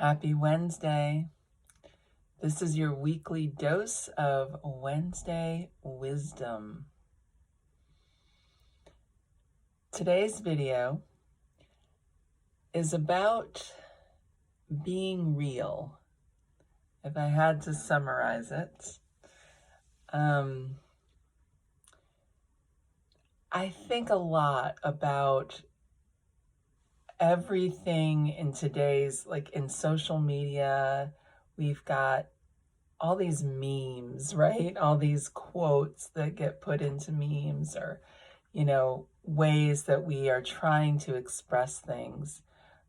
Happy Wednesday. This is your weekly dose of Wednesday wisdom. Today's video is about being real. If I had to summarize it, I think a lot about everything in today's, in social media. We've got all these memes, right? All these quotes that get put into memes, or, ways that we are trying to express things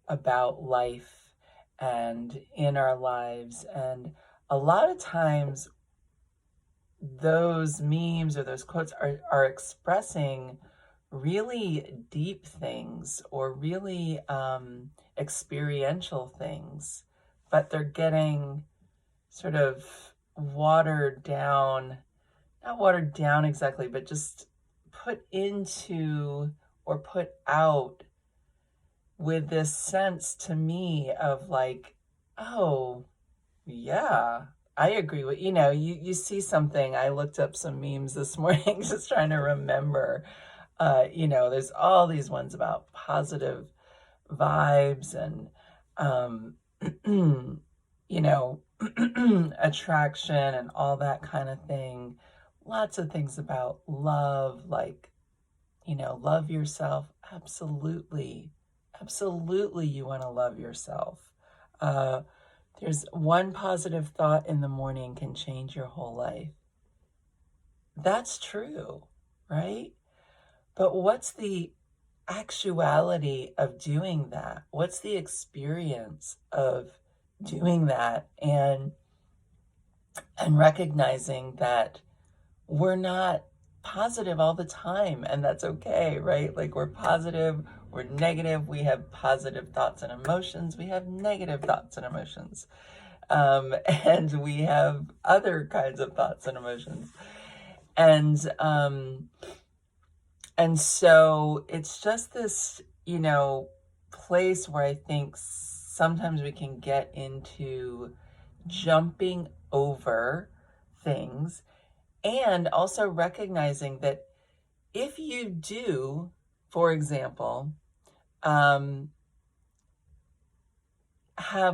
about life and in our lives. And a lot of times those memes or those quotes are expressing really deep things or really experiential things, but they're getting sort of watered down, not watered down exactly, but just put into or put out with this sense to me of oh, yeah, I agree with, you see something. I looked up some memes this morning just trying to remember, there's all these ones about positive vibes and, attraction and all that kind of thing. Lots of things about love, love yourself. Absolutely. Absolutely, you want to love yourself. There's one positive thought in the morning can change your whole life. That's true, right? But what's the actuality of doing that? What's the experience of doing that and recognizing that we're not positive all the time, and that's okay, right? Like, we're positive, we're negative, we have positive thoughts and emotions, we have negative thoughts and emotions, and we have other kinds of thoughts and emotions, and so it's just this, place where I think sometimes we can get into jumping over things, and also recognizing that if you do, for example, have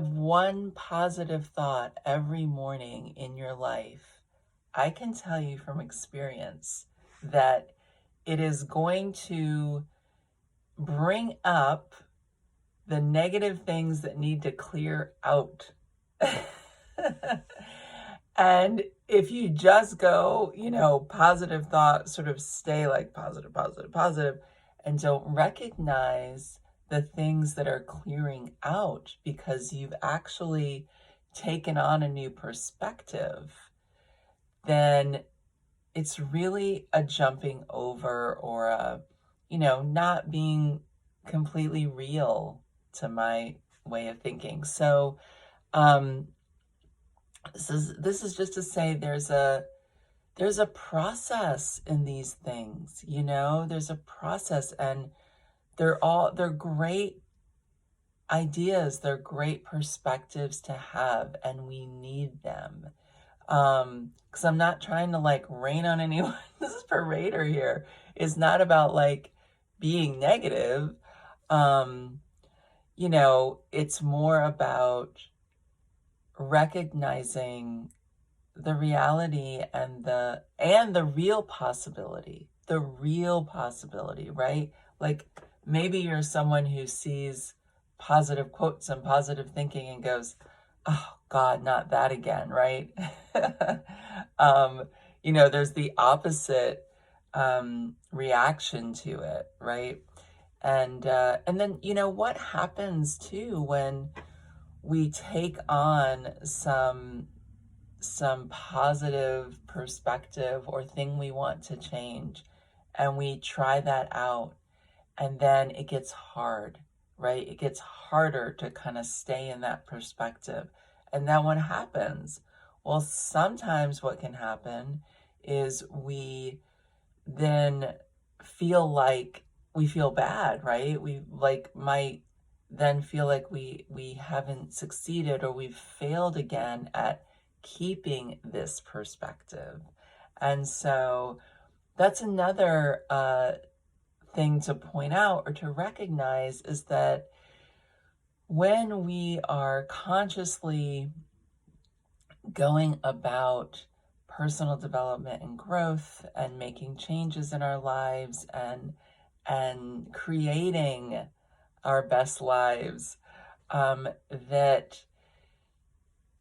one positive thought every morning in your life, I can tell you from experience that it is going to bring up the negative things that need to clear out. And if you just go, positive thought, sort of stay like positive, positive, positive, and don't recognize the things that are clearing out because you've actually taken on a new perspective, then it's really a jumping over or not being completely real to my way of thinking. So, this is just to say there's a process in these things, there's a process, and they're great ideas, they're great perspectives to have, and we need them. Because I'm not trying to rain on anyone. This is Parader here. It's not about being negative. It's more about recognizing the reality and the real possibility, right? Like, maybe you're someone who sees positive quotes and positive thinking and goes, oh God, not that again, right? There's the opposite reaction to it, right? And then what happens too when we take on some positive perspective or thing we want to change, and we try that out, and then it gets hard, right? It gets harder to kind of stay in that perspective. And then what happens? Well, sometimes what can happen is we then feel bad, right? We might then feel like we haven't succeeded or we've failed again at keeping this perspective. And so that's another thing to point out or to recognize, is that when we are consciously going about personal development and growth and making changes in our lives and creating our best lives, that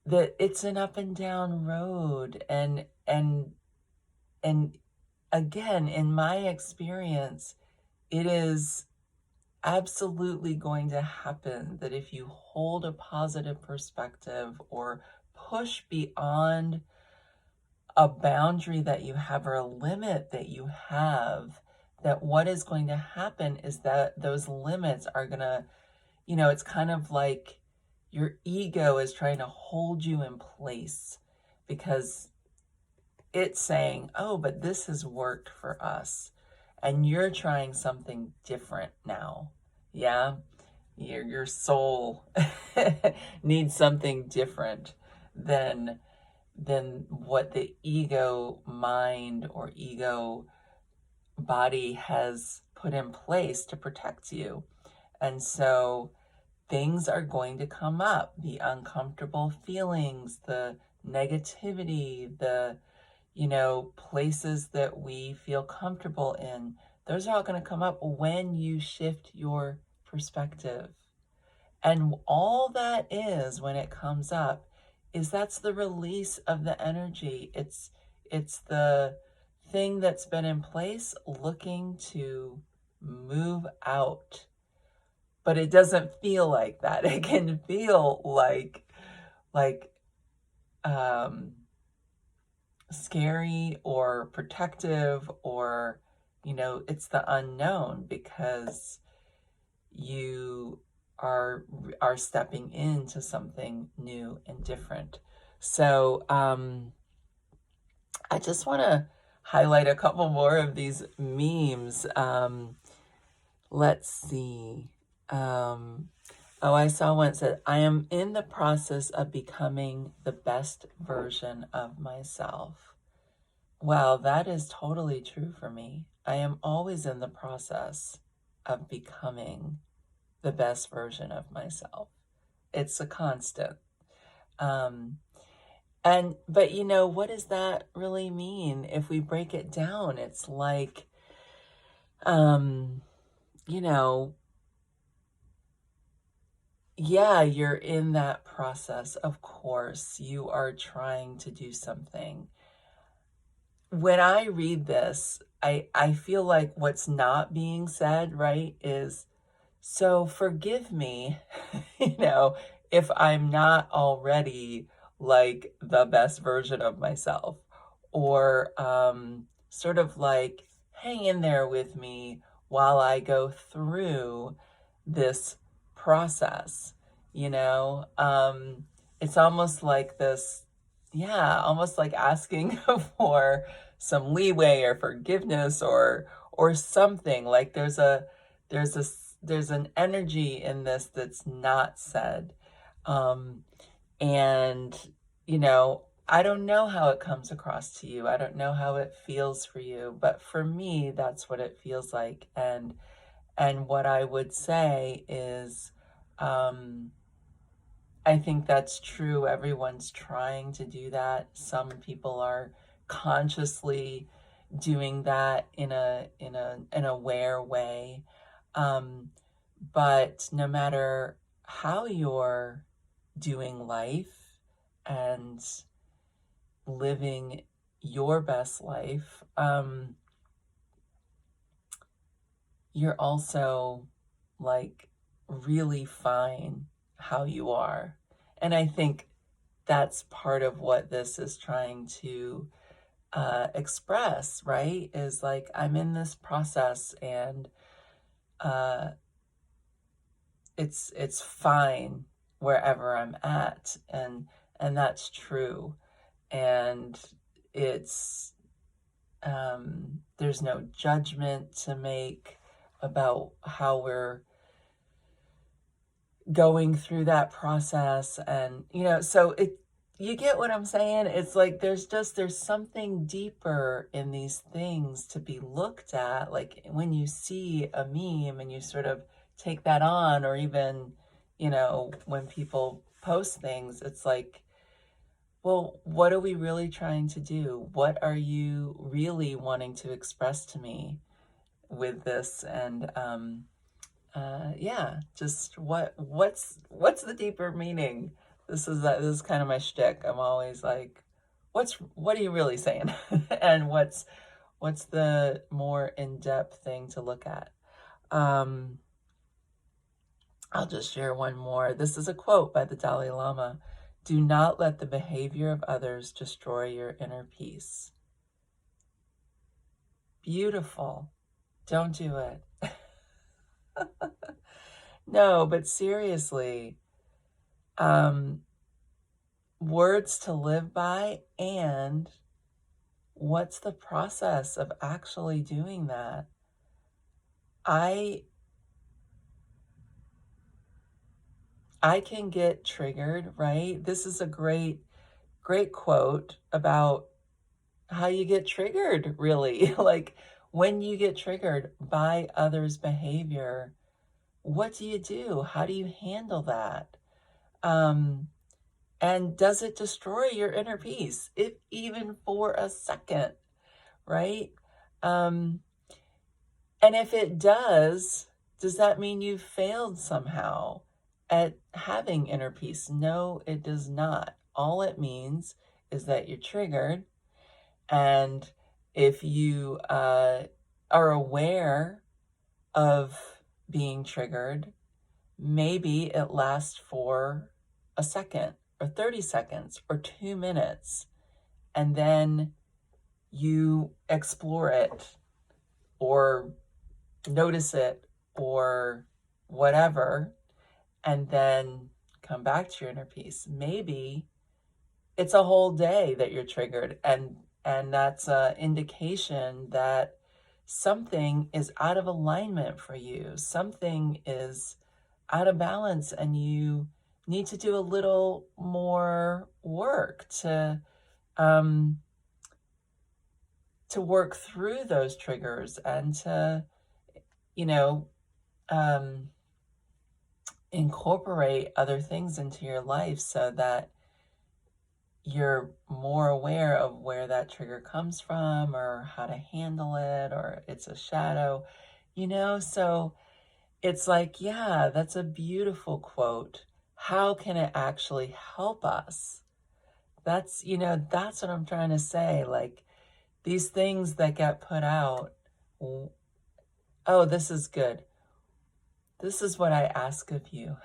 it's an up and down road. And again, in my experience, it is absolutely going to happen that if you hold a positive perspective or push beyond a boundary that you have or a limit that you have, that what is going to happen is that those limits are going to, it's kind of like your ego is trying to hold you in place because it's saying, oh, but this has worked for us. And you're trying something different now. Yeah? Your soul needs something different than what the ego mind or ego body has put in place to protect you. And so things are going to come up, the uncomfortable feelings, the negativity, the places that we feel comfortable in. Those are all going to come up when you shift your perspective. And all that is, when it comes up, is that's the release of the energy. It's the thing that's been in place looking to move out. But it doesn't feel like that. It can feel like scary or protective, or it's the unknown, because you are stepping into something new and different. So I just want to highlight a couple more of these memes. Let's see. I saw one that said, I am in the process of becoming the best version of myself. Wow, that is totally true for me. I am always in the process of becoming the best version of myself. It's a constant. But what does that really mean? If we break it down, it's like, yeah, you're in that process. Of course, you are trying to do something. When I read this, I feel like what's not being said, right, is, so forgive me, if I'm not already like the best version of myself, or sort of like, hang in there with me while I go through this process. It's almost like this, yeah, almost like asking for some leeway or forgiveness or something. Like there's an energy in this that's not said. And I don't know how it comes across to you. I don't know how it feels for you, but for me, that's what it feels like. And what I would say is, I think that's true. Everyone's trying to do that. Some people are consciously doing that in an aware way. But no matter how you're doing life and living your best life, you're also like really fine how you are. And I think that's part of what this is trying to express, right? Is like, I'm in this process, and it's fine wherever I'm at, and that's true. And it's there's no judgment to make about how we're going through that process. And, so you get what I'm saying? It's like there's something deeper in these things to be looked at. Like when you see a meme and you sort of take that on, or even, when people post things, it's like, well, what are we really trying to do? What are you really wanting to express to me with this? And yeah, just what's the deeper meaning? This is kind of my shtick. I'm always like, what are you really saying? And what's the more in-depth thing to look at? I'll just share one more. This is a quote by the Dalai Lama. Do not let the behavior of others destroy your inner peace. Beautiful. Don't do it. No, but seriously, words to live by, and what's the process of actually doing that? I can get triggered, right? This is a great quote about how you get triggered, really. Like when you get triggered by others' behavior, what do you do? How do you handle that? And does it destroy your inner peace, if even for a second, right? And if it does that mean you failed somehow at having inner peace? No, it does not. All it means is that you're triggered. And if you are aware of being triggered, maybe it lasts for a second or 30 seconds or 2 minutes, and then you explore it or notice it or whatever, and then come back to your inner peace. Maybe it's a whole day that you're triggered, and that's an indication that something is out of alignment for you. Something is out of balance, and you need to do a little more work to work through those triggers, and to, incorporate other things into your life so that you're more aware of where that trigger comes from, or how to handle it, or it's a shadow, so it's like, yeah, that's a beautiful quote. How can it actually help us? That's what I'm trying to say. Like these things that get put out. Oh, this is good. This is what I ask of you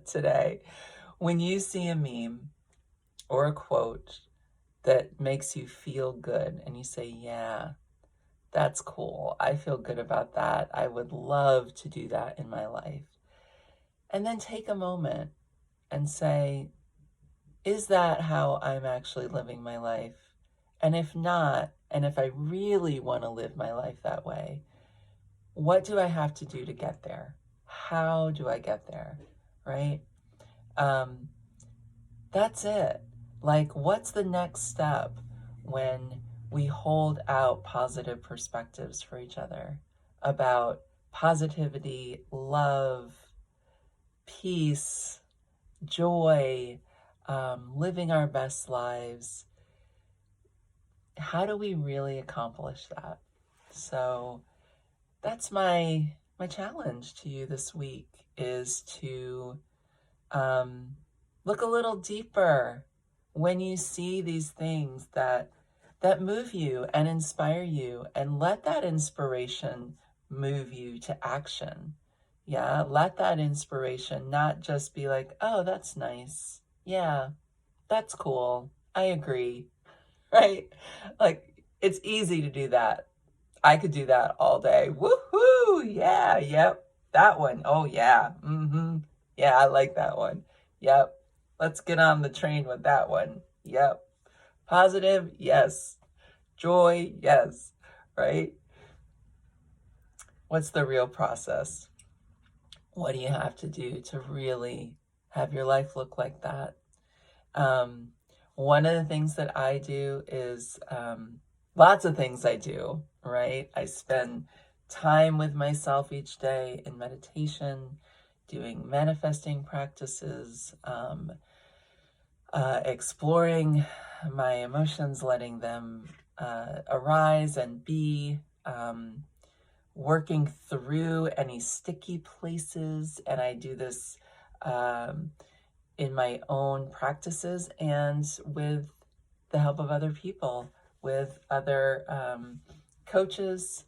today. When you see a meme or a quote that makes you feel good and you say, yeah, that's cool. I feel good about that. I would love to do that in my life. And then take a moment and say, is that how I'm actually living my life? And if not, and if I really want to live my life that way, what do I have to do to get there? How do I get there? Right? That's it. Like, what's the next step when we hold out positive perspectives for each other about positivity, love, peace, joy, living our best lives? How do we really accomplish that? So that's my challenge to you this week, is to look a little deeper when you see these things that move you and inspire you, and let that inspiration move you to action. Yeah, let that inspiration not just be like, oh, that's nice. Yeah, that's cool. I agree. Right? Like, it's easy to do that. I could do that all day. Woohoo! Yeah, yep. That one. Oh, yeah. Yeah, I like that one. Yep. Let's get on the train with that one. Yep. Positive, yes. Joy, yes. Right? What's the real process? What do you have to do to really have your life look like that? Um, One of the things that I do is lots of things I do, right? I spend time with myself each day in meditation, doing manifesting practices, exploring my emotions, letting them arise and be, working through any sticky places. And I do this um, in my own practices and with the help of other people, with other coaches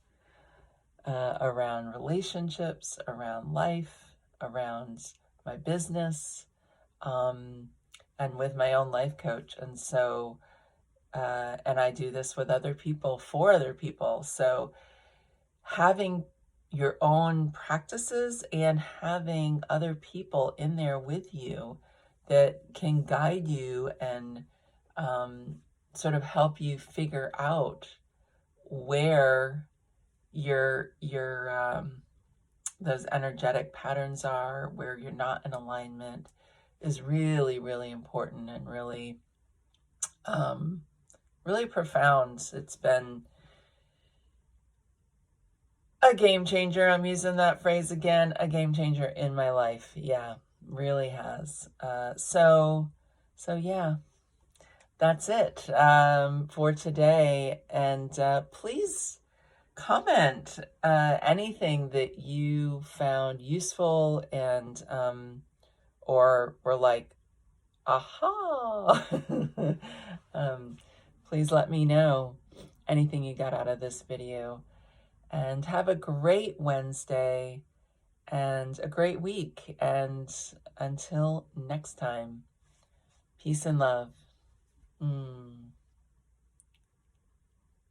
around relationships, around life, around my business, and with my own life coach. And so, and I do this with other people, for other people. So having your own practices and having other people in there with you that can guide you and sort of help you figure out where your those energetic patterns are, where you're not in alignment, is really, really important and really really profound. It's been a game changer. I'm using that phrase again, a game changer in my life. Yeah, really has. So yeah, that's it for today. And please comment anything that you found useful and or were like, aha. Please let me know anything you got out of this video. And have a great Wednesday and a great week. And until next time, peace and love.